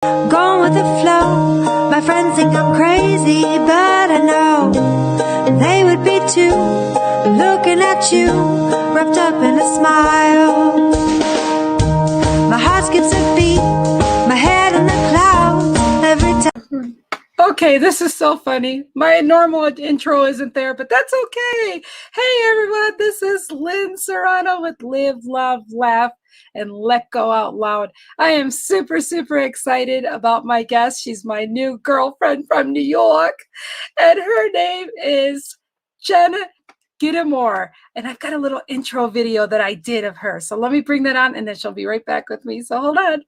Going with the flow. My friends think I'm crazy, but I know they would be too. Looking at you, wrapped up in a smile. My heart skips a beat, my head in the clouds every time. Okay, this is so funny. My normal intro isn't there, but that's okay. Hey everyone, this is Lynn Serrano with Live, Love, Laugh, and Let Go Out Loud. I am super, super excited about my guest. She's my new girlfriend from New York, and her name is Jen Gitomer. And I've got a little intro video that I did of her. So let me bring that on, and then she'll be right back with me. So hold on.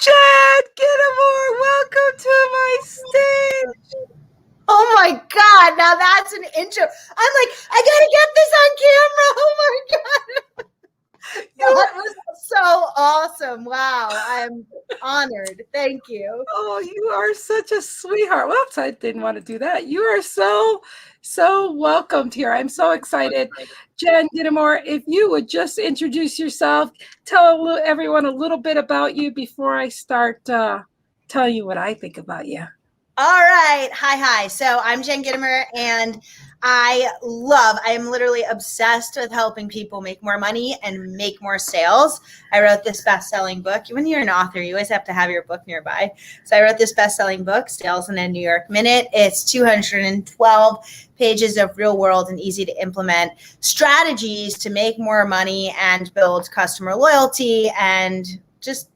Jen Gitomer, welcome to my stage. Oh my God, now that's an intro. I'm like, I gotta get this on camera. Oh my God. That was so awesome. Wow, I'm honored. Thank you. Oh, you are such a sweetheart. Well, I didn't want to do that. You are so welcomed here. I'm so excited. Jen Gitomer, if you would just introduce yourself, tell everyone a little bit about you before I start telling you what I think about you. All right. Hi. So I'm Jen Gitomer, and I am literally obsessed with helping people make more money and make more sales. I wrote this best-selling book. When you're an author, you always have to have your book nearby. So I wrote this best-selling book, Sales in a New York Minute. It's 212 pages of real-world and easy-to-implement strategies to make more money and build customer loyalty and just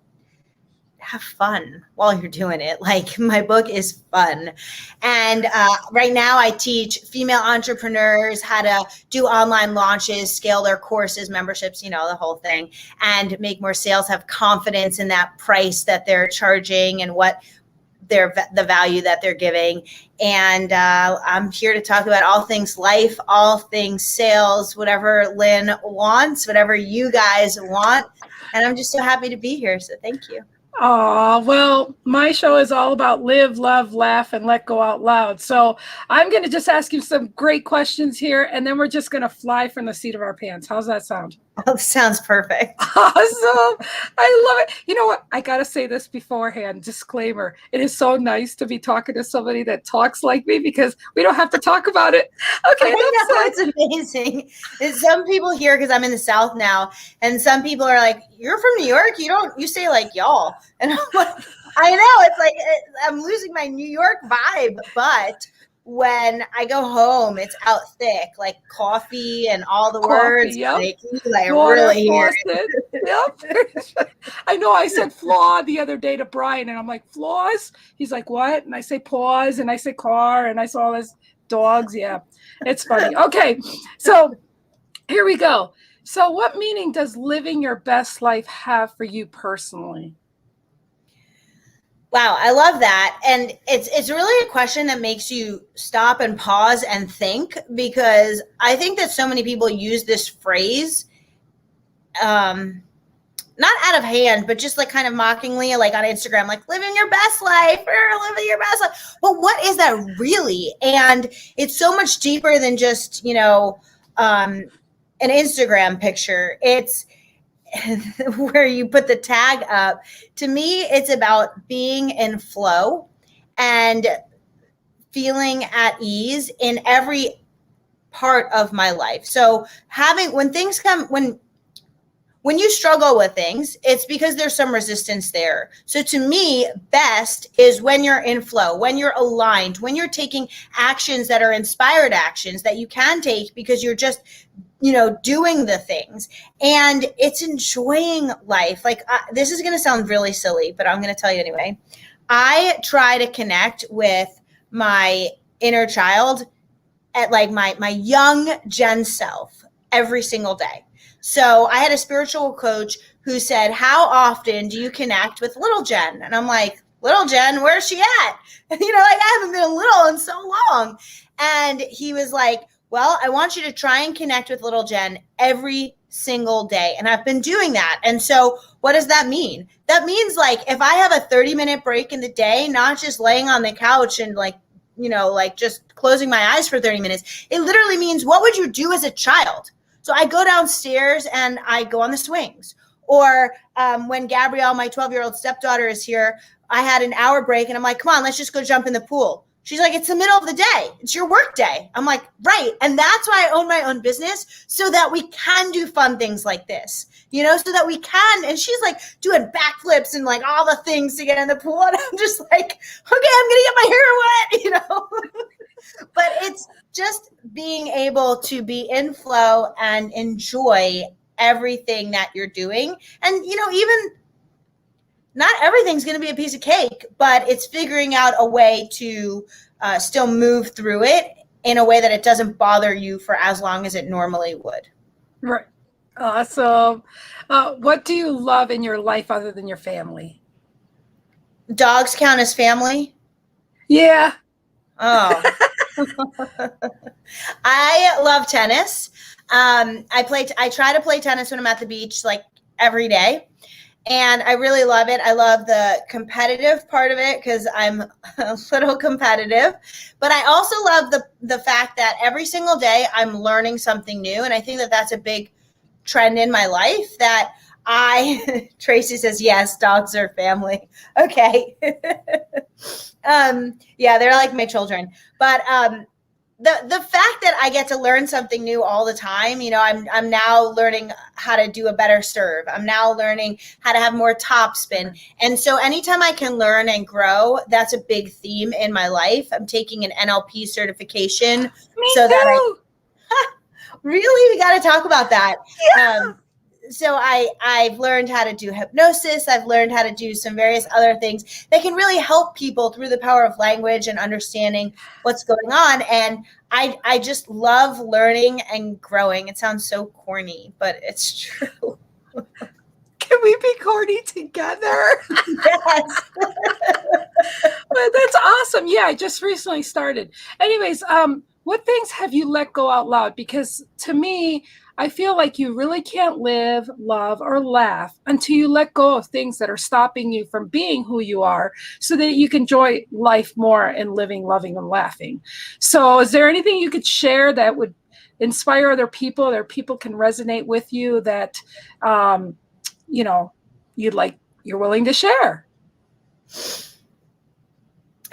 have fun while you're doing it. Like, my book is fun. And right now I teach female entrepreneurs how to do online launches, scale their courses, memberships, the whole thing, and make more sales, have confidence in that price that they're charging and what the value that they're giving. And I'm here to talk about all things life, all things sales, whatever Lynn wants, whatever you guys want. And I'm just so happy to be here. So thank you. Oh, well, my show is all about live, love, laugh, and let go out loud. So I'm going to just ask you some great questions here, and then we're just going to fly from the seat of our pants. How's that sound? Oh, sounds perfect. Awesome. I love it. You know what? I got to say this beforehand. Disclaimer. It is so nice to be talking to somebody that talks like me because we don't have to talk about it. Okay. It's amazing. Some people here, because I'm in the South now, and some people are like, you're from New York? You say like y'all. And I'm like, I know. It's like I'm losing my New York vibe, but when I go home, it's out thick, like coffee and all the words. Yep. Like really hear it. Yep. I know I said flaw the other day to Brian, and I'm like, flaws? He's like, what? And I say pause, and I say car, and I saw all this dogs. Yeah, it's funny. Okay, so here we go. So what meaning does living your best life have for you personally? Wow, I love that. And it's really a question that makes you stop and pause and think, because I think that so many people use this phrase, not out of hand, but just like kind of mockingly, like on Instagram, like living your best life or living your best life. But what is that really? And it's so much deeper than just, an Instagram picture. It's where you put the tag up. To me, it's about being in flow and feeling at ease in every part of my life. So when things come, when you struggle with things, it's because there's some resistance there. So to me, best is when you're in flow, when you're aligned, when you're taking actions that are inspired actions that you can take because you're just doing the things, and it's enjoying life. Like, this is going to sound really silly, but I'm going to tell you anyway. I try to connect with my inner child at like my young Jen self every single day. So I had a spiritual coach who said, how often do you connect with little Jen? And I'm like, little Jen, where's she at? Like, I haven't been little in so long. And he was like, well, I want you to try and connect with little Jen every single day. And I've been doing that. And so what does that mean? That means like if I have a 30-minute break in the day, not just laying on the couch and like, you know, like just closing my eyes for 30 minutes, it literally means what would you do as a child? So I go downstairs and I go on the swings. Or when Gabrielle, my 12-year-old stepdaughter, is here, I had an hour break and I'm like, come on, let's just go jump in the pool. She's like, it's the middle of the day. It's your work day. I'm like, right. And that's why I own my own business, so that we can do fun things like this, you know, so that we can. And she's like doing backflips and like all the things to get in the pool. And I'm just like, okay, I'm going to get my hair wet, you know. But it's just being able to be in flow and enjoy everything that you're doing. And, you know, even not everything's going to be a piece of cake, but it's figuring out a way to still move through it in a way that it doesn't bother you for as long as it normally would. Right. Awesome. What do you love in your life other than your family? Dogs count as family? Yeah. Oh. I love tennis. I try to play tennis when I'm at the beach, like every day. And I really love it. I love the competitive part of it because I'm a little competitive. But I also love the fact that every single day I'm learning something new. And I think that that's a big trend in my life that Tracy says, yes, dogs are family. Okay. Yeah, they're like my children. But the fact that I get to learn something new all the time, you know, I'm now learning how to do a better serve. I'm now learning how to have more topspin. And so anytime I can learn and grow, that's a big theme in my life. I'm taking an NLP certification. Me too. Really? We got to talk about that. Yeah. So I've learned how to do hypnosis. I've learned how to do some various other things that can really help people through the power of language and understanding what's going on. And I just love learning and growing. It sounds so corny, but it's true. Can we be corny together? Yes. Well, that's awesome. Yeah, I just recently started. Anyways, what things have you let go out loud? Because to me, I feel like you really can't live, love, or laugh until you let go of things that are stopping you from being who you are, so that you can enjoy life more and living, loving, and laughing. So is there anything you could share that would inspire other people, that people can resonate with you, that, you know, you're willing to share?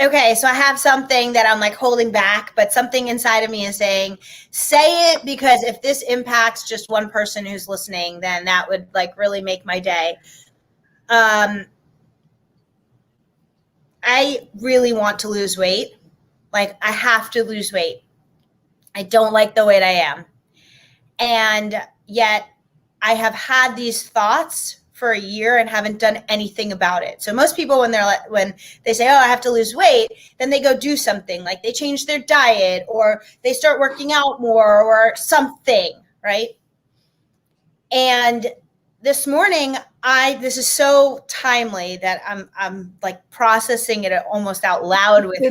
Okay, so I have something that I'm like holding back, but something inside of me is saying, say it, because if this impacts just one person who's listening, then that would like really make my day. I really want to lose weight. Like, I have to lose weight. I don't like the weight I am. And yet I have had these thoughts for a year and haven't done anything about it. So most people, when they say, oh, I have to lose weight, then they go do something, like they change their diet or they start working out more or something, right? And this morning, this is so timely that I'm like processing it almost out loud with you.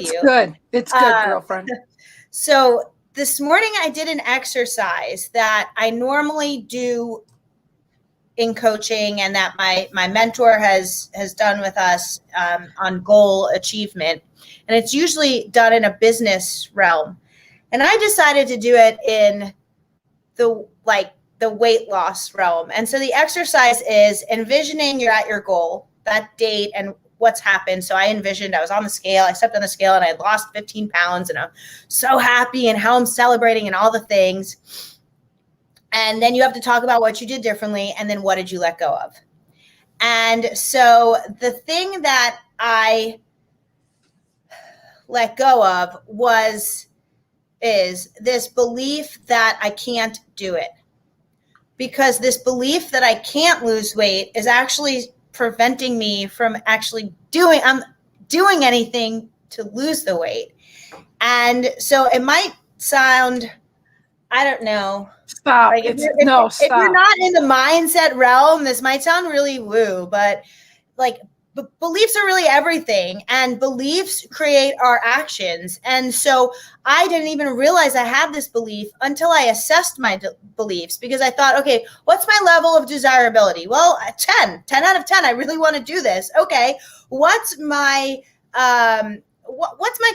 It's good, girlfriend. So this morning I did an exercise that I normally do in coaching and that my mentor has done with us on goal achievement. And it's usually done in a business realm. And I decided to do it in the weight loss realm. And so the exercise is envisioning you're at your goal, that date and what's happened. So I envisioned I was on the scale, I stepped on the scale and I lost 15 pounds and I'm so happy and how I'm celebrating and all the things. And then you have to talk about what you did differently and then what did you let go of? And so the thing that I let go of is this belief that I can't do it. Because this belief that I can't lose weight is actually preventing me from actually doing anything to lose the weight. And so it might sound, I don't know. Stop. Like if you're not in the mindset realm, this might sound really woo, but beliefs are really everything, and beliefs create our actions. And so I didn't even realize I had this belief until I assessed my beliefs, because I thought, okay, what's my level of desirability? Well, 10 out of 10. I really want to do this. Okay. What's my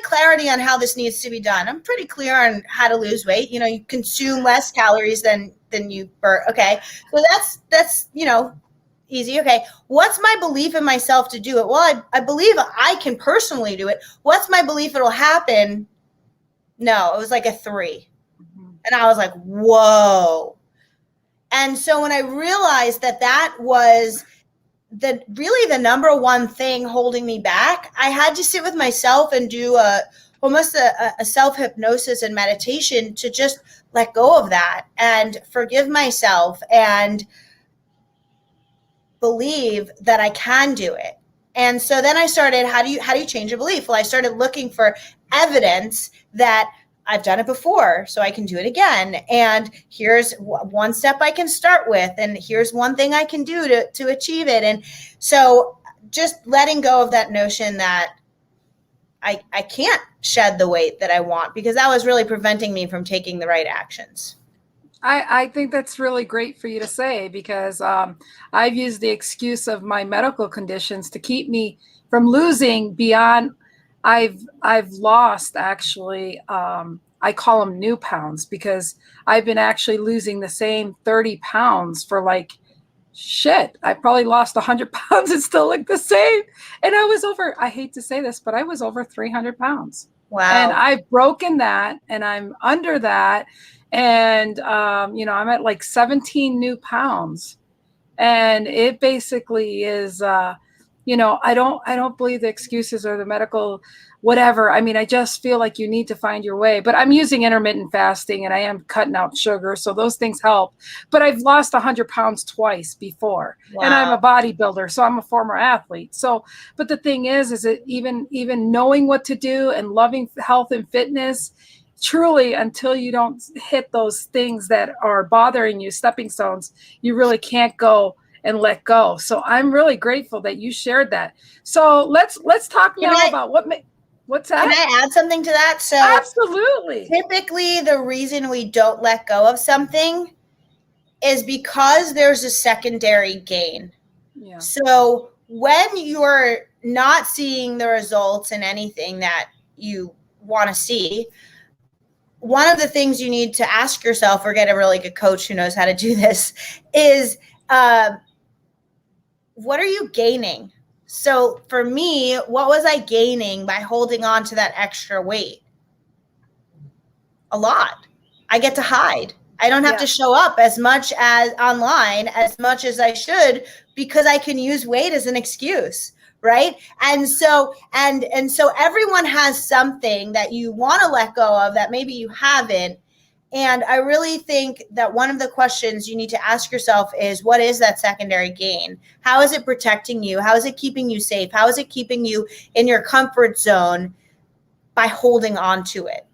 clarity on how this needs to be done? I'm pretty clear on how to lose weight. You consume less calories than you burn. Okay. So that's, easy. Okay. What's my belief in myself to do it? Well, I believe I can personally do it. What's my belief it'll happen? No, it was like a 3. And I was like, whoa. And so when I realized that was really the number one thing holding me back, I had to sit with myself and do almost a self-hypnosis and meditation to just let go of that and forgive myself and believe that I can do it. And so then I started, how do you change a belief? Well, I started looking for evidence that I've done it before, so I can do it again. And here's one step I can start with, and here's one thing I can do to achieve it. And so just letting go of that notion that I can't shed the weight that I want, because that was really preventing me from taking the right actions. I think that's really great for you to say, because I've used the excuse of my medical conditions to keep me from losing beyond. I've lost, actually, I call them new pounds, because I've been actually losing the same 30 pounds for like, shit, I probably lost 100 pounds and still look the same. And I hate to say this, but I was over 300 pounds. Wow. And I've broken that, and I'm under that. And, I'm at like 17 new pounds. And it basically is, I don't believe the excuses or the medical whatever. I mean, I just feel like you need to find your way. But I'm using intermittent fasting, and I am cutting out sugar, so those things help. But I've lost 100 pounds twice before. Wow. And I'm a bodybuilder, so I'm a former athlete. So, but the thing is that even knowing what to do and loving health and fitness, truly, until you don't hit those things that are bothering you, stepping stones, you really can't go and let go. So I'm really grateful that you shared that. So let's talk now about what's that? Can I add something to that? So absolutely. Typically the reason we don't let go of something is because there's a secondary gain. Yeah. So when you're not seeing the results in anything that you want to see, one of the things you need to ask yourself, or get a really good coach who knows how to do this, is what are you gaining? So for me, what was I gaining by holding on to that extra weight? A lot. I get to hide. I don't have to show up as much as online as much as I should, because I can use weight as an excuse. Right. And so everyone has something that you want to let go of that maybe you haven't. And I really think that one of the questions you need to ask yourself is, what is that secondary gain? How is it protecting you? How is it keeping you safe? How is it keeping you in your comfort zone by holding on to it?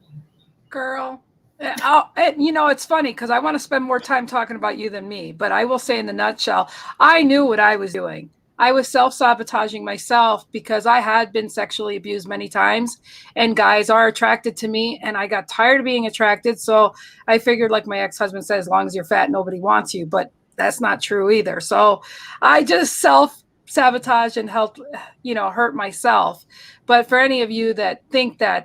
Girl. It's funny, because I want to spend more time talking about you than me, but I will say in the nutshell, I knew what I was doing. I was self-sabotaging myself because I had been sexually abused many times, and guys are attracted to me, and I got tired of being attracted. So I figured, like my ex-husband said, as long as you're fat, nobody wants you. But that's not true either. So I just self-sabotage and hurt myself. But for any of you that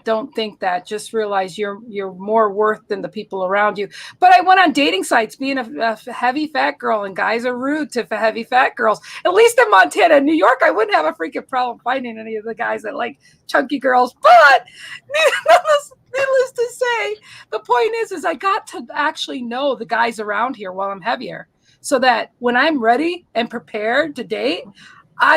don't think that, just realize you're more worth than the people around you. But I went on dating sites being a heavy fat girl, and guys are rude to heavy fat girls. At least in Montana. New York, I wouldn't have a freaking problem finding any of the guys that like chunky girls. But needless to say, the point is I got to actually know the guys around here while I'm heavier, so that when I'm ready and prepared to date,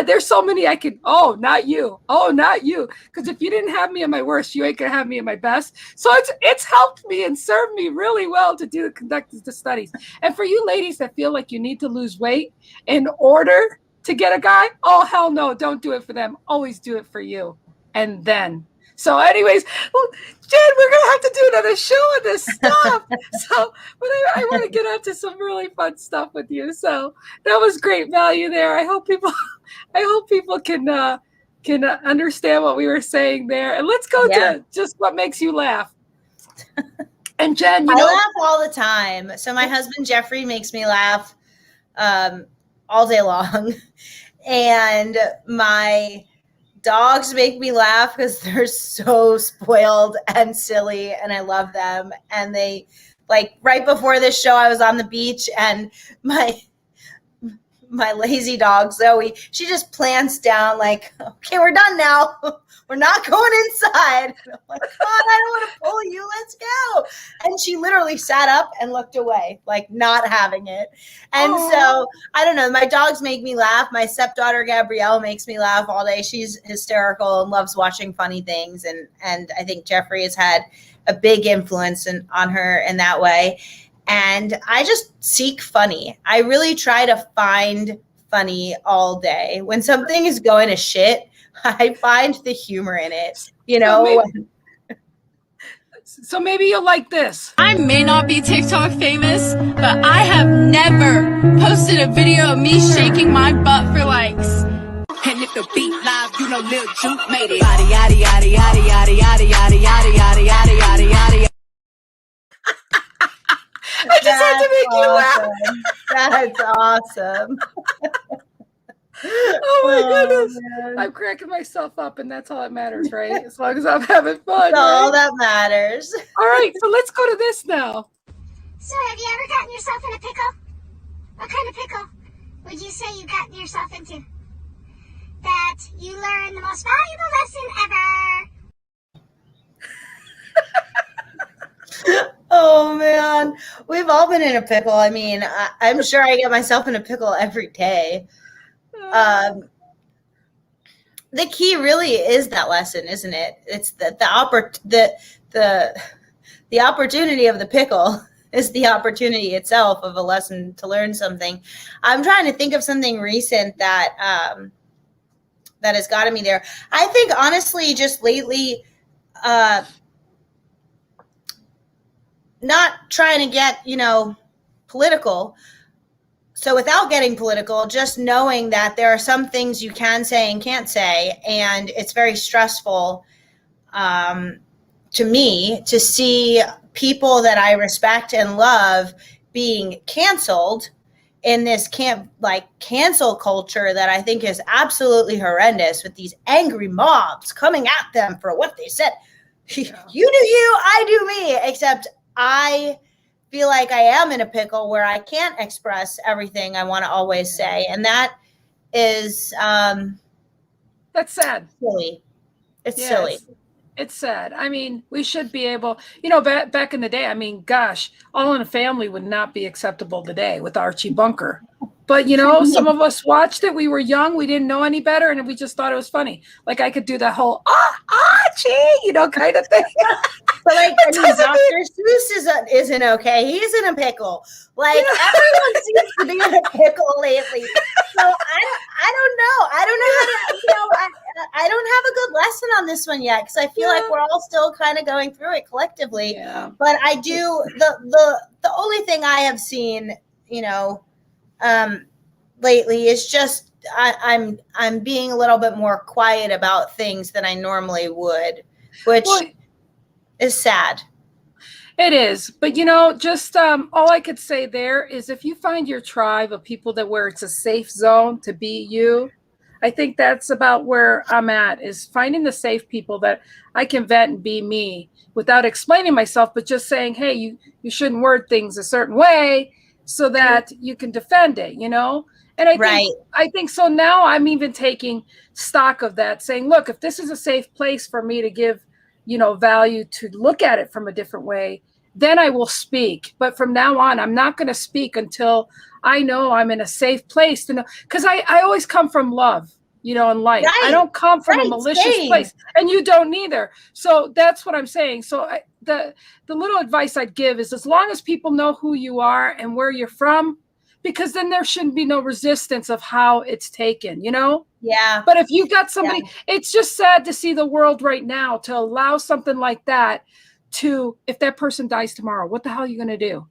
there's so many I could, not you. Because if you didn't have me at my worst, you ain't going to have me at my best. So it's helped me and served me really well to conduct the studies. And for you ladies that feel like you need to lose weight in order to get a guy, oh, hell no, don't do it for them. Always do it for you. And then. So anyways, well, Jen, we're going to have to do another show on this stuff. So, but I want to get on to some really fun stuff with you. So that was great value there. I hope people can understand what we were saying there. And let's go to just what makes you laugh. And Jen, I laugh all the time. So my husband, Jeffrey, makes me laugh all day long. And my dogs make me laugh because they're so spoiled and silly, and I love them. And they, like, right before this show, I was on the beach, and my lazy dog, Zoe, she just plants down like, okay, we're done now. We're not going inside. And I'm like, God, I don't want to pull you. Let's go. And she literally sat up and looked away, like not having it. And so, I don't know. My dogs make me laugh. My stepdaughter, Gabrielle, makes me laugh all day. She's hysterical and loves watching funny things. And I think Jeffrey has had a big influence on her in that way. And I just seek funny. I really try to find funny all day. When something is going to shit, I find the humor in it, you know. So maybe you'll like this. I may not be TikTok famous, but I have never posted a video of me shaking my butt for likes. And if the beat live, you know Lil Juke made it. Yada yada yada yada yada yada yada yada yada yada yada yada. I just had to make you laugh. That's awesome. Oh my goodness. Man. I'm cracking myself up, and that's all that matters, right? As long as I'm having fun. That's all that matters. All right, so let's go to this now. So have you ever gotten yourself in a pickle? What kind of pickle would you say you got yourself into? That you learned the most valuable lesson ever. Oh man, we've all been in a pickle. I mean, I'm sure I get myself in a pickle every day. The key really is that lesson, isn't it? It's the opportunity of the pickle is the opportunity itself of a lesson to learn something. I'm trying to think of something recent that has gotten me there. I think honestly, just lately, not trying to get, political. So without getting political, just knowing that there are some things you can say and can't say. And it's very stressful to me to see people that I respect and love being canceled in this cancel culture that I think is absolutely horrendous, with these angry mobs coming at them for what they said. Yeah. You do you, I do me, except I feel like I am in a pickle where I can't express everything I want to always say. And that is that's sad. Silly. It's silly. It's sad. I mean, we should be able, back in the day, I mean, gosh, All in the Family would not be acceptable today with Archie Bunker. But, some of us watched it. We were young. We didn't know any better. And we just thought it was funny. Like I could do the whole, Archie, kind of thing. But Dr. Seuss isn't okay. He's in a pickle. Everyone seems to be in a pickle lately. So I don't know. I don't know how to, I don't have a good lesson on this one yet, because I feel like we're all still kind of going through it collectively. Yeah. But I do, the only thing I have seen, lately is just I'm being a little bit more quiet about things than I normally would, which is sad. It is. But, just all I could say there is, if you find your tribe of people where it's a safe zone to be you, I think that's about where I'm at, is finding the safe people that I can vent and be me without explaining myself, but just saying, hey, you shouldn't word things a certain way so that you can defend it, And I think so now I'm even taking stock of that, saying, look, if this is a safe place for me to give, value, to look at it from a different way, then I will speak. But from now on, I'm not going to speak until I know I'm in a safe place to know, because I always come from love, in life. Right. I don't come from a malicious place, and you don't either. So that's what I'm saying. So the little advice I'd give is, as long as people know who you are and where you're from, because then there shouldn't be no resistance of how it's taken, Yeah. But if you got somebody, it's just sad to see the world right now to allow something like that to, if that person dies tomorrow, what the hell are you going to do?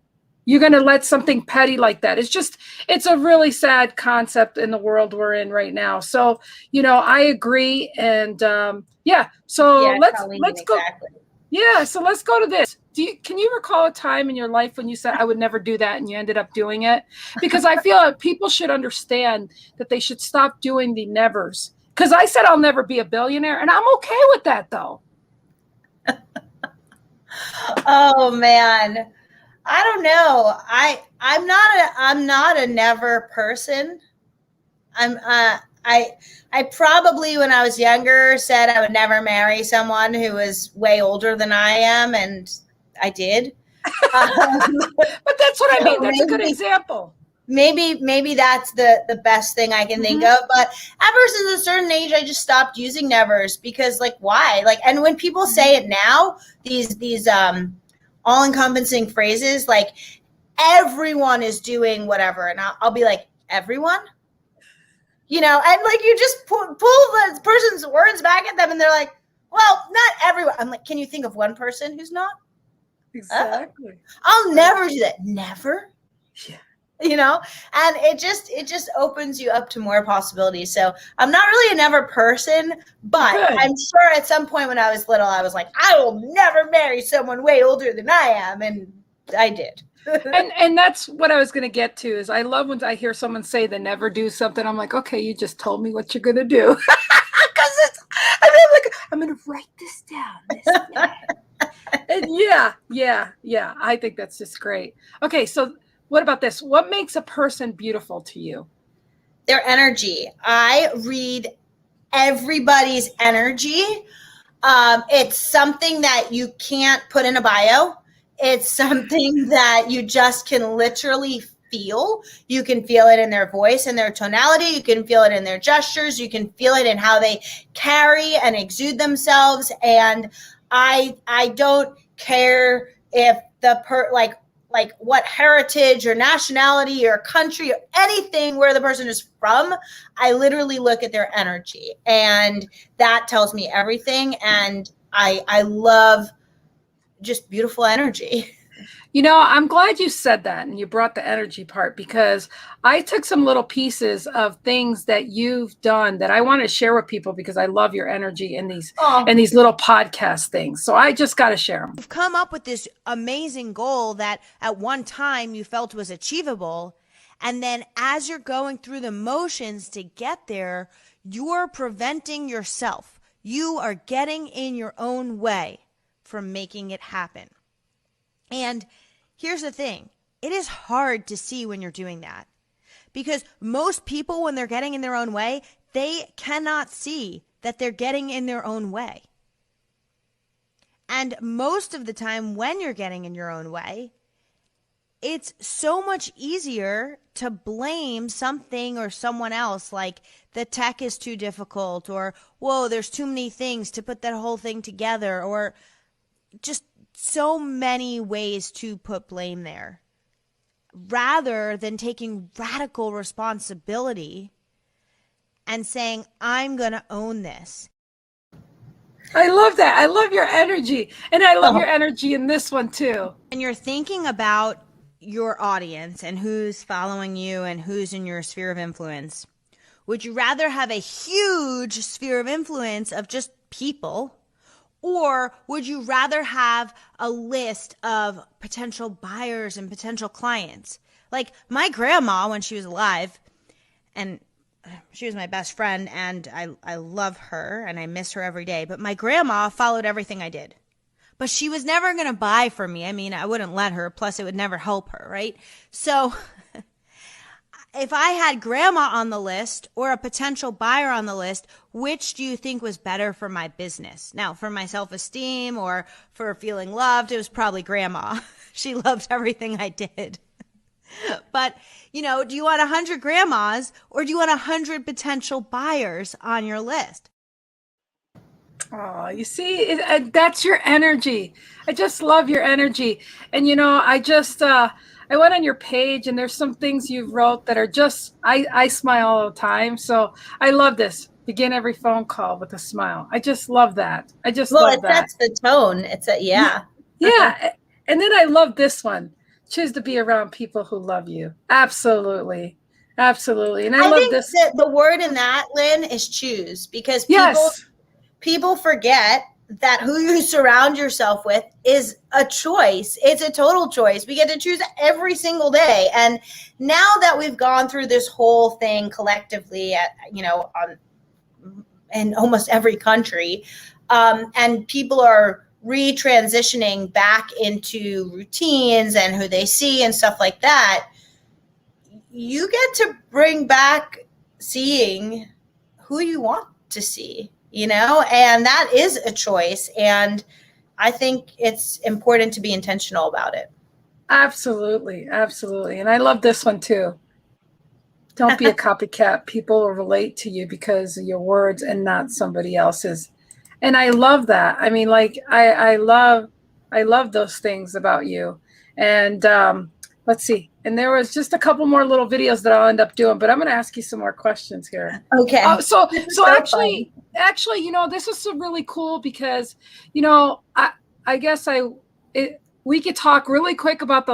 You're going to let something petty like that. It's a really sad concept in the world we're in right now. So, I agree. And So let's Colleen, go. exactly. Yeah. So let's go to this. Can you recall a time in your life when you said, I would never do that, and you ended up doing it? Because I feel like people should understand that they should stop doing the nevers. Because I said I'll never be a billionaire, and I'm okay with that, though. Oh man, I don't know. I'm not a never person. I probably, when I was younger, said I would never marry someone who was way older than I am, and I did. But that's what I mean. That's a good example. Maybe that's the best thing I can think of. But ever since a certain age, I just stopped using nevers because, like, why? Like, and when people say it now, these all-encompassing phrases, like everyone is doing whatever, and I'll be like, everyone? And like you just pull the person's words back at them, and they're like, well, not everyone. I'm like, can you think of one person who's not? Exactly. I'll never do that. Never. Yeah. And it just opens you up to more possibilities. So I'm not really a never person, but I'm sure at some point when I was little, I was like, I will never marry someone way older than I am. And I did. and that's what I was going to get to is I love when I hear someone say they never do something. I'm like, okay, you just told me what you're going to do. Because I'm going to write this down. And yeah. I think that's just great. Okay, so what about this? What makes a person beautiful to you? Their energy. I read everybody's energy. It's something that you can't put in a bio. It's something that you just can literally feel. You can feel it in their voice and their tonality. You can feel it in their gestures. You can feel it in how they carry and exude themselves. And I don't care if like what heritage or nationality or country or anything where the person is from. I literally look at their energy, and that tells me everything. And I love just beautiful energy. I'm glad you said that and you brought the energy part, because I took some little pieces of things that you've done that I want to share with people because I love your energy in these little podcast things. So I just got to share them. You've come up with this amazing goal that at one time you felt was achievable. And then as you're going through the motions to get there, you're preventing yourself. You are getting in your own way from making it happen. And here's the thing. It is hard to see when you're doing that, because most people, when they're getting in their own way, they cannot see that they're getting in their own way. And most of the time when you're getting in your own way, it's so much easier to blame something or someone else, like the tech is too difficult, or, whoa, there's too many things to put that whole thing together, or just so many ways to put blame there, rather than taking radical responsibility and saying, I'm going to own this. I love that. I love your energy. And I love your energy in this one too. And you're thinking about your audience and who's following you and who's in your sphere of influence. Would you rather have a huge sphere of influence of just people, or would you rather have a list of potential buyers and potential clients? Like my grandma, when she was alive, and she was my best friend, and I love her and I miss her every day, but my grandma followed everything I did. But she was never going to buy for me. I mean, I wouldn't let her, plus it would never help her, right? So if I had grandma on the list or a potential buyer on the list, which do you think was better for my business? Now, for my self-esteem or for feeling loved, it was probably grandma. She loved everything I did. But, do you want 100 grandmas or do you want 100 potential buyers on your list? Oh, you see, that's your energy. I just love your energy. And, I I went on your page and there's some things you wrote that are just, I smile all the time. So I love this. Begin every phone call with a smile. I just love that. I just Well, love it that. sets the tone. It's a, yeah. Yeah. And then I love this one. Choose to be around people who love you. Absolutely. Absolutely. And I love think this. that the word in that, Lynn, is choose, because Yes. people forget that who you surround yourself with is a choice. It's a total choice. We get to choose every single day. And now that we've gone through this whole thing collectively at, in almost every country, and people are retransitioning back into routines and who they see and stuff like that, you get to bring back seeing who you want to see, and that is a choice. And I think it's important to be intentional about it. Absolutely. Absolutely. And I love this one too. Don't be a copycat. People will relate to you because of your words and not somebody else's. And I love that. I mean, like I love those things about you. And let's see. And there was just a couple more little videos that I'll end up doing, but I'm going to ask you some more questions here. Okay. So actually, this is really cool because, I guess we could talk really quick about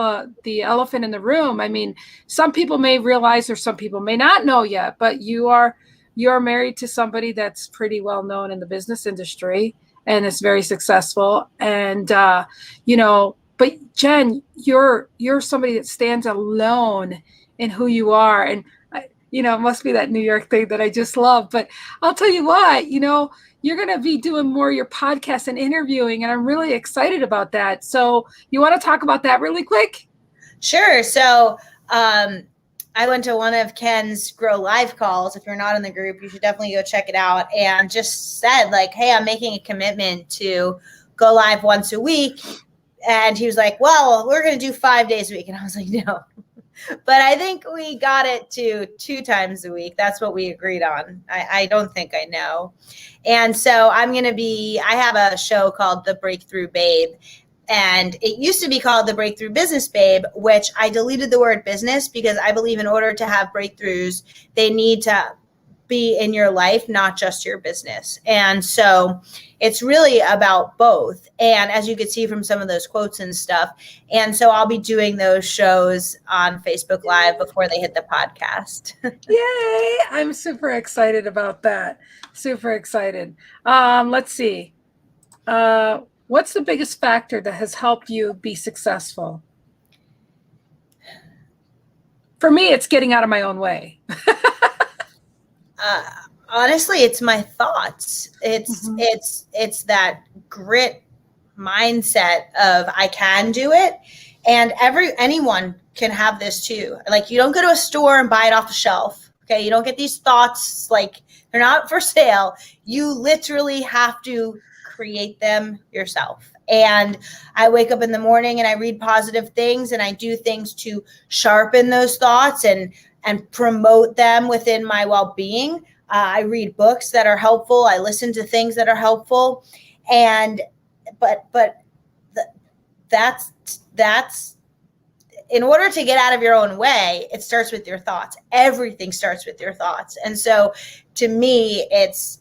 the elephant in the room. I mean, some people may realize or some people may not know yet, but you're married to somebody that's pretty well known in the business industry and is very successful. And, but Jen, you're somebody that stands alone in who you are. And, it must be that New York thing that I just love. But I'll tell you what, you're going to be doing more of your podcast and interviewing, and I'm really excited about that. So you want to talk about that really quick? Sure. So I went to one of Ken's Grow Live calls. If you're not in the group, you should definitely go check it out. And just said, like, hey, I'm making a commitment to go live once a week. And he was like, well, we're going to do 5 days a week. And I was like, no. But I think we got it to 2 times a week. That's what we agreed on. I don't think I know. And so I have a show called The Breakthrough Babe. And it used to be called The Breakthrough Business Babe, which I deleted the word business because I believe in order to have breakthroughs, they need to be in your life, not just your business. And so it's really about both. And as you could see from some of those quotes and stuff. And so I'll be doing those shows on Facebook Live before they hit the podcast. Yay. I'm super excited about that. Super excited. Let's see. What's the biggest factor that has helped you be successful? For me, it's getting out of my own way. Honestly, it's my thoughts. It's that grit mindset of I can do it. And anyone can have this too. Like, you don't go to a store and buy it off the shelf. Okay. You don't get these thoughts, like, they're not for sale. You literally have to create them yourself. And I wake up in the morning and I read positive things and I do things to sharpen those thoughts and promote them within my well-being. I read books that are helpful. I listen to things that are helpful. But that's in order to get out of your own way, it starts with your thoughts. Everything starts with your thoughts. And so to me, it's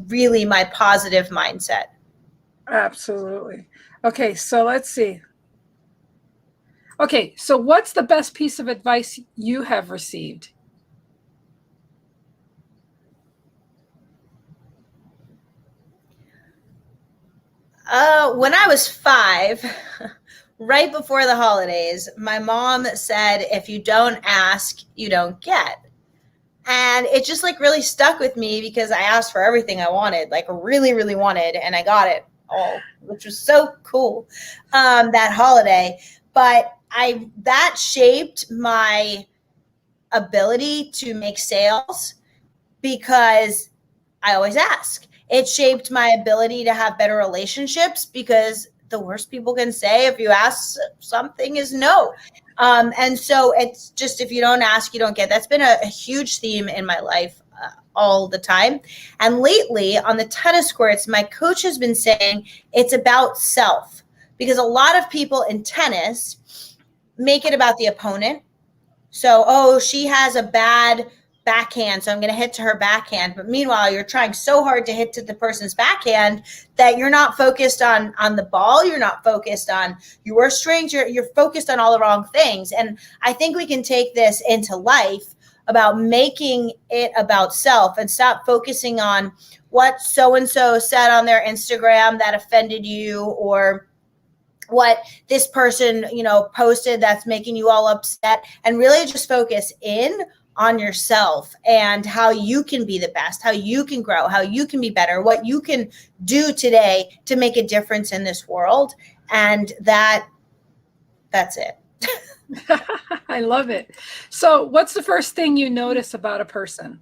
really my positive mindset. Absolutely. Okay, so let's see. Okay, so what's the best piece of advice you have received? When I was 5, right before the holidays, my mom said, if you don't ask, you don't get. And it just really stuck with me because I asked for everything I wanted, really, really wanted, and I got it all, which was so cool that holiday. But that shaped my ability to make sales because I always ask. It shaped my ability to have better relationships because the worst people can say if you ask something is no. And so it's just, if you don't ask, you don't get. That's been a huge theme in my life all the time. And lately on the tennis courts, my coach has been saying it's about self, because a lot of people in tennis make it about the opponent. So, oh, she has a bad backhand, so I'm going to hit to her backhand. But meanwhile, you're trying so hard to hit to the person's backhand that you're not focused on the ball. You're not focused on your strengths. You're focused on all the wrong things. And I think we can take this into life about making it about self and stop focusing on what so-and-so said on their Instagram that offended you, or what this person, posted that's making you all upset, and really just focus in on yourself and how you can be the best, how you can grow, how you can be better, what you can do today to make a difference in this world. And that's it. I love it. So what's the first thing you notice about a person?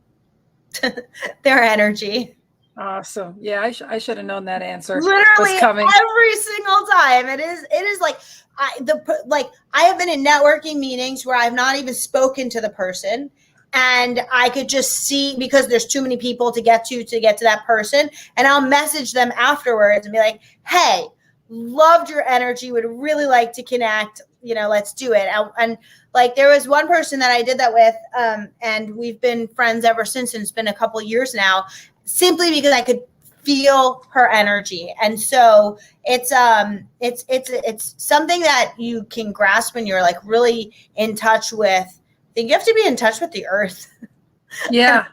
Their energy. Awesome. Yeah, I should have known that answer Literally was coming. every single time. It is like I have been in networking meetings where I've not even spoken to the person, and I could just see, because there's too many people to get to that person, and I'll message them afterwards and be like, "Hey, loved your energy, would really like to connect, let's do it." And like, there was one person that I did that with, and we've been friends ever since, and it's been a couple of years now, simply because I could feel her energy. And so it's something that you can grasp when you're like really in touch with. I think you have to be in touch with the earth. Yeah.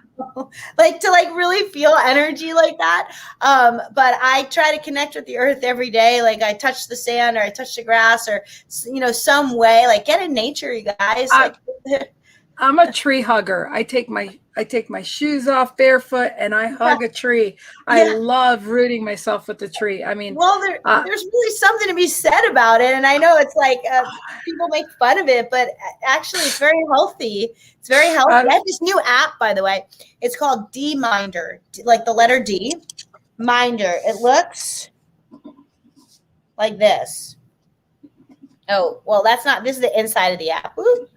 Like to like really feel energy like that. But I try to connect with the earth every day. Like I touch the sand, or I touch the grass, or some way, like get in nature, you guys. I'm a tree hugger. I take my shoes off barefoot and I hug a tree. I love rooting myself with the tree. I mean, well, there's really something to be said about it. And I know it's like people make fun of it, but actually it's very healthy. It's very healthy. I have this new app, by the way. It's called D Minder, like the letter D. Minder. It looks like this. Oh, well, that's not, this is the inside of the app. Ooh.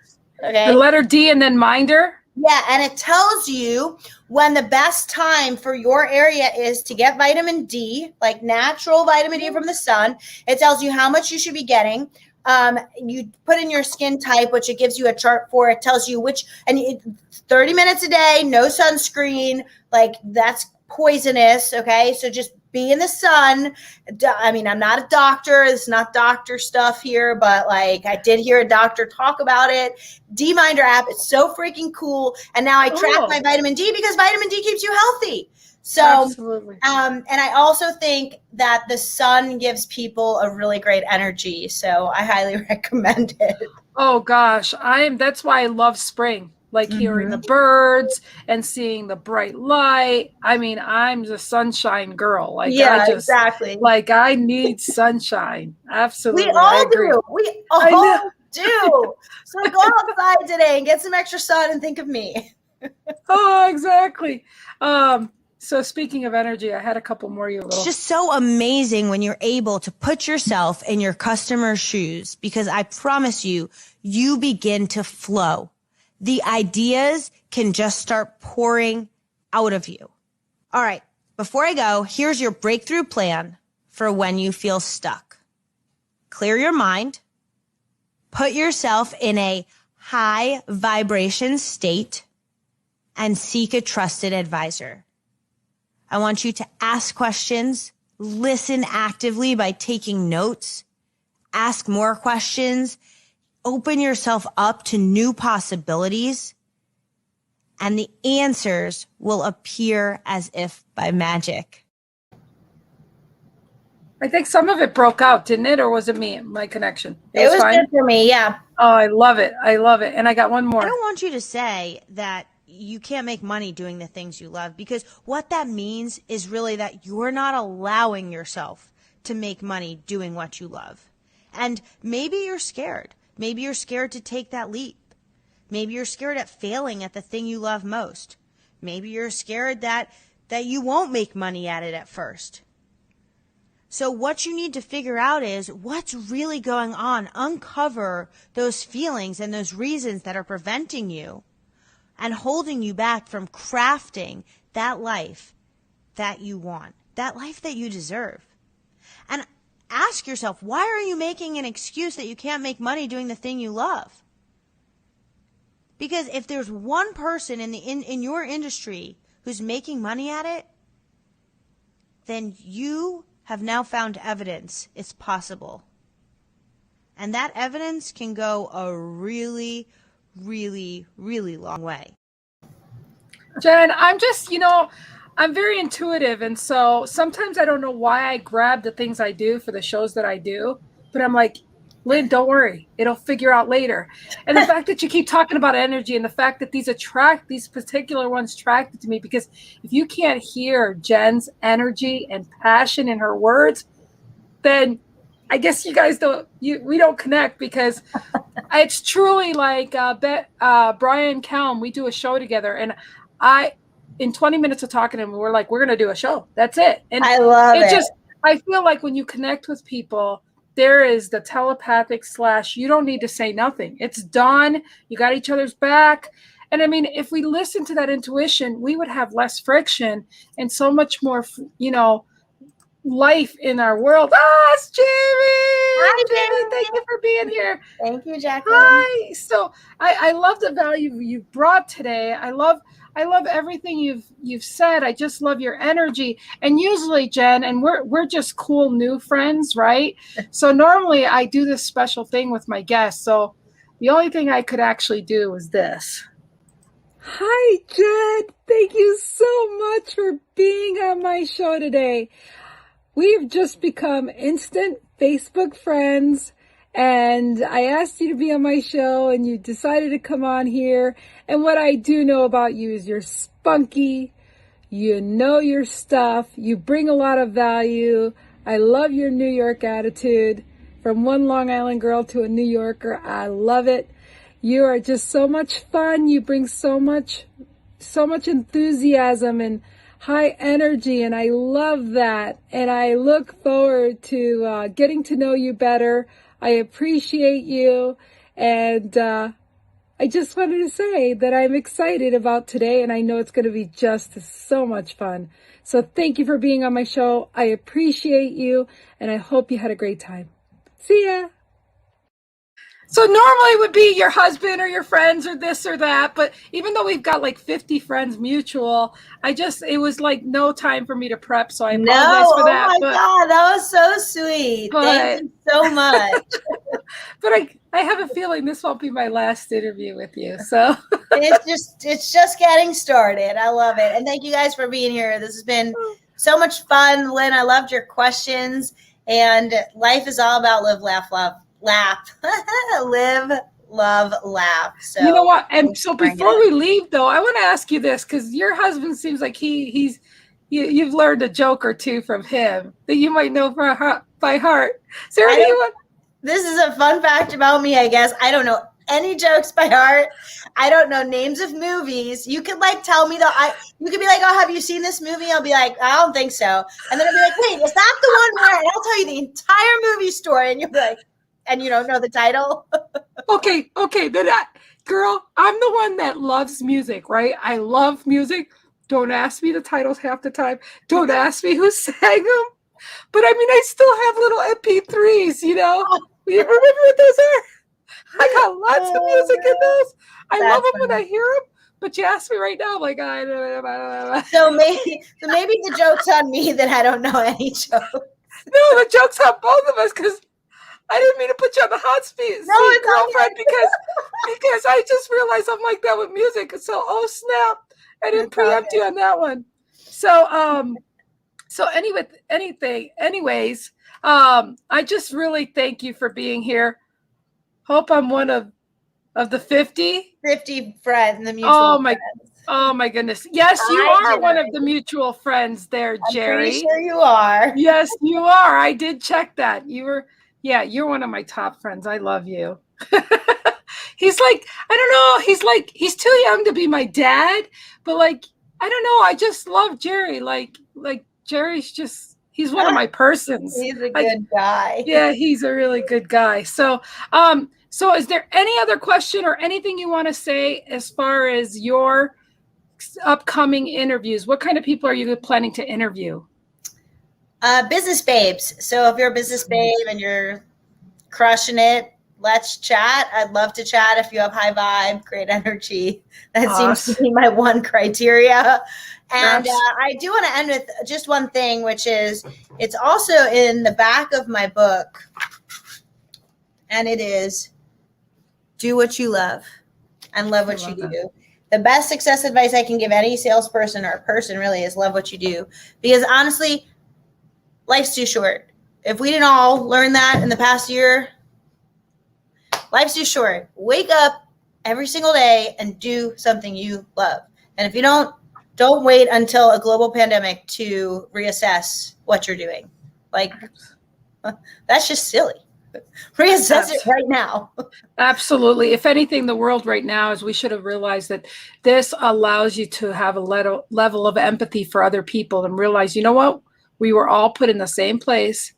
Okay. The letter D and then Minder? Yeah, and it tells you when the best time for your area is to get vitamin D, like natural vitamin D from the sun. It tells you how much you should be getting. You put in your skin type, which it gives you a chart for. It tells you 30 minutes a day, no sunscreen, like that's poisonous. Okay, so just be in the sun. I mean, I'm not a doctor. It's not doctor stuff here, but like I did hear a doctor talk about it. D-Minder app, it's so freaking cool. And now I track my vitamin D, because vitamin D keeps you healthy. So, absolutely. And I also think that the sun gives people a really great energy. So I highly recommend it. Oh gosh, that's why I love spring. Like hearing the birds and seeing the bright light. I mean, I'm the sunshine girl. Like, yeah, exactly. Like I need sunshine. Absolutely. We all do. We all do. So go outside today and get some extra sun and think of me. Oh, exactly. So speaking of energy, I had a couple more. It's just so amazing when you're able to put yourself in your customer's shoes, because I promise you, you begin to flow. The ideas can just start pouring out of you. All right. Before I go, here's your breakthrough plan for when you feel stuck. Clear your mind. Put yourself in a high vibration state and seek a trusted advisor. I want you to ask questions, listen actively by taking notes, ask more questions, open yourself up to new possibilities, and the answers will appear as if by magic. I think some of it broke out, didn't it? Or was it me, my connection? It was fine? Good for me, yeah. Oh, I love it. I love it. And I got one more. I don't want you to say that you can't make money doing the things you love, because what that means is really that you're not allowing yourself to make money doing what you love. And maybe you're scared. Maybe you're scared to take that leap. Maybe you're scared at failing at the thing you love most. Maybe you're scared that you won't make money at it at first. So what you need to figure out is what's really going on. Uncover those feelings and those reasons that are preventing you and holding you back from crafting that life that you want, that life that you deserve. And ask yourself, why are you making an excuse that you can't make money doing the thing you love? Because if there's one person in your industry who's making money at it, then you have now found evidence it's possible. And that evidence can go a really, really, really long way. Jen, I'm just, I'm very intuitive. And so sometimes I don't know why I grab the things I do for the shows that I do. But I'm like, Lynn, don't worry. It'll figure out later. And the fact that you keep talking about energy and the fact that these particular ones attracted to me, because if you can't hear Jen's energy and passion in her words, then I guess you guys we don't connect, because it's truly like Brian Kelm, we do a show together, and in 20 minutes of talking to him, we're like, we're going to do a show. That's it. And I love it. I feel like when you connect with people, there is the telepathic / you don't need to say nothing. It's done. You got each other's back. And I mean, if we listen to that intuition, we would have less friction and so much more, life in our world. It's Jamie. Hi, Jamie. Thank you for being here. Thank you, Jacqueline. Hi. So I love the value you brought today. I love everything you've said. I just love your energy. And usually, Jen, and we're just cool new friends, right? So normally I do this special thing with my guests. So the only thing I could actually do is this. Hi, Jen. Thank you so much for being on my show today. We've just become instant Facebook friends, and I asked you to be on my show, and you decided to come on here. And what I do know about you is you're spunky, you know your stuff, you bring a lot of value. I love your New York attitude. From one Long Island girl to a New Yorker, I love it. You are just so much fun. You bring so much enthusiasm and high energy, and I love that. And I look forward to getting to know you better. I appreciate you, and I just wanted to say that I'm excited about today, and I know it's going to be just so much fun. So thank you for being on my show. I appreciate you, and I hope you had a great time. See ya. So normally it would be your husband or your friends or this or that, but even though we've got like 50 friends mutual, it was like no time for me to prep, so I apologize for that. Oh my God, that was so sweet. Thank you so much. But I have a feeling this won't be my last interview with you. So it's just getting started. I love it. And thank you guys for being here. This has been so much fun. Lynn, I loved your questions. And life is all about live, laugh, love. Live, love, laugh. So you know what? And so before we leave, though, I want to ask you this, because your husband seems like you've learned a joke or two from him that you might know by heart. Is there anyone? This is a fun fact about me, I guess. I don't know any jokes by heart. I don't know names of movies. You could tell me you could be like, oh, have you seen this movie? I'll be like, I don't think so. And then I'll be like, wait, is that the one where? And I'll tell you the entire movie story, and you'll be like, and you don't know the title? Okay. Then girl, I'm the one that loves music, right? I love music. Don't ask me the titles half the time. Don't ask me who sang them. But I mean, I still have little MP3s, You remember what those are? I got lots of music in those. I love them when I hear them. But you ask me right now, I'm like, I don't know. So maybe the joke's on me that I don't know any jokes. No, the joke's on both of us, because I didn't mean to put you on the hot seat, girlfriend, because I just realized I'm like that with music. So, oh snap, I didn't preempt you on that one. So, anyways, I just really thank you for being here. Hope I'm one of the 50 friends, the mutual friends. Oh my goodness. Yes, you are one of the mutual friends there, Jerry. I'm pretty sure you are. Yes, you are. I did check that. You're one of my top friends. I love you. He's like, I don't know. He's too young to be my dad, but I don't know. I just love Jerry. Like Jerry's he's one of my persons. He's a good guy. Yeah, he's a really good guy. So, so is there any other question or anything you want to say as far as your upcoming interviews? What kind of people are you planning to interview? Business babes. So if you're a business babe and you're crushing it, let's chat. I'd love to chat if you have high vibe, great energy. That seems to be my one criteria. And I do want to end with just one thing, which is it's also in the back of my book. And it is do what you love and love what you do. The best success advice I can give any salesperson or person really is love what you do. Because honestly, life's too short. If we didn't all learn that in the past year, life's too short. Wake up every single day and do something you love. And if you don't wait until a global pandemic to reassess what you're doing. Like, that's just silly. Reassess it right now. Absolutely. If anything, the world right now is we should have realized that this allows you to have a level of empathy for other people and realize, you know what? We were all put in the same place.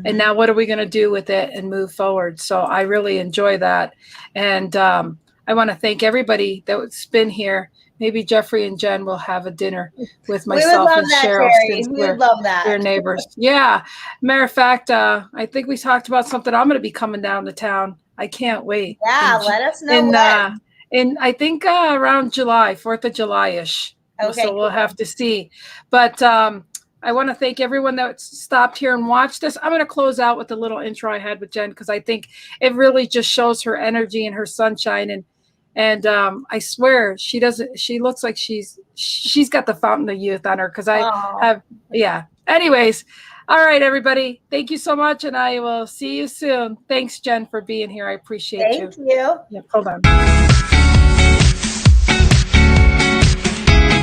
And now what are we going to do with it and move forward? So I really enjoy that. And I want to thank everybody that's been here. Maybe Jeffrey and Jen will have a dinner with myself and Cheryl. We would love that. We're neighbors. Yeah. Matter of fact, I think we talked about something. I'm going to be coming down to town. I can't wait. Yeah, let us know. I think around July, 4th of July-ish. Okay, so we'll have to see. But I want to thank everyone that stopped here and watched this. I'm going to close out with the little intro I had with Jen because I think it really just shows her energy and her sunshine. And I swear she looks like she's got the fountain of youth on her because Anyways, all right, everybody. Thank you so much. And I will see you soon. Thanks, Jen, for being here. I appreciate you. Thank you. Yeah, hold on.